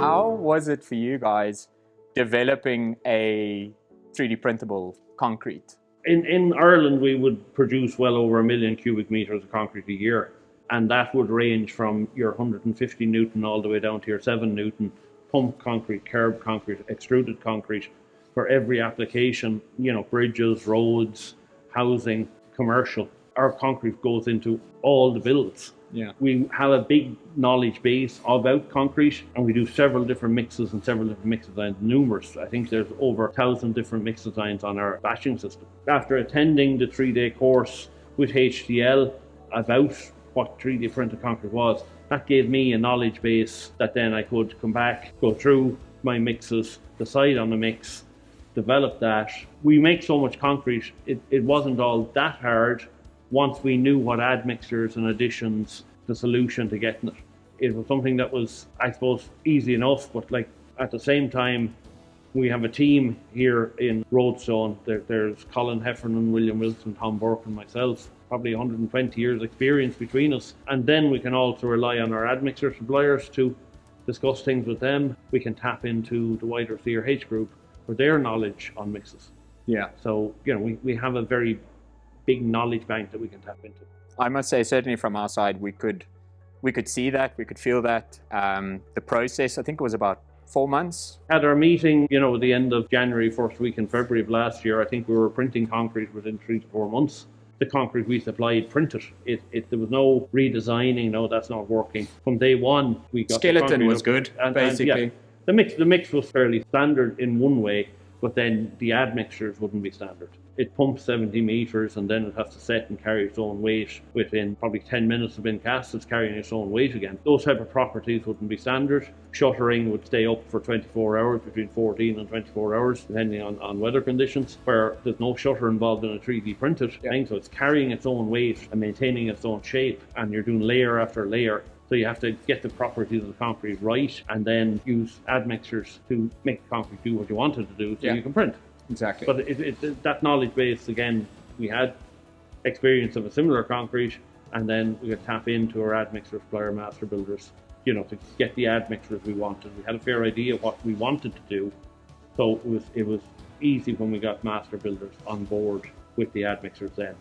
How was it for you guys developing a 3D printable concrete? In Ireland, we would produce well over 1 million cubic meters of concrete a year. And that would range from your 150 Newton all the way down to your 7 Newton pump concrete, curb concrete, extruded concrete for every application, bridges, roads, housing, commercial. Our concrete goes into all the builds. Yeah. We have a big knowledge base about concrete, and we do several different mixes and several different mix designs, numerous. I think there's over 1,000 different mix designs on our batching system. After attending the 3-day course with HTL about what 3D printed concrete was, that gave me a knowledge base that then I could come back, go through my mixes, decide on the mix, develop that. We make so much concrete, it wasn't all that hard once we knew what admixtures and additions, the solution to getting it. It was something that was, I suppose, easy enough, but at the same time, we have a team here in Roadstone. There's Colin Heffernan, William Wilson, Tom Burke and myself, probably 120 years experience between us. And then we can also rely on our admixture suppliers to discuss things with them. We can tap into the wider CRH group for their knowledge on mixes. Yeah. So, we have a very big knowledge bank that we can tap into. I must say, certainly from our side, we could see that, we could feel that. The process, I think it was about 4 months. At our meeting, at the end of January, first week in February of last year, I think we were printing concrete within 3 to 4 months. The concrete we supplied printed. There was no redesigning, no, that's not working. From day one, we got skeleton was good, basically. The mix was fairly standard in one way, but then the admixtures wouldn't be standard. It pumps 70 meters and then it has to set and carry its own weight. Within probably 10 minutes of being cast, it's carrying its own weight again. Those type of properties wouldn't be standard. Shuttering would stay up for 24 hours, between 14 and 24 hours, depending on weather conditions, where there's no shutter involved in a 3D printed thing. So it's carrying its own weight and maintaining its own shape, and you're doing layer after layer. So you have to get the properties of the concrete right and then use admixtures to make the concrete do what you want it to do so you can print. Exactly. But that knowledge base, again, we had experience of a similar concrete, and then we could tap into our admixture supplier master builders, to get the admixtures we wanted. We had a fair idea of what we wanted to do, so it was easy when we got master builders on board with the admixtures then.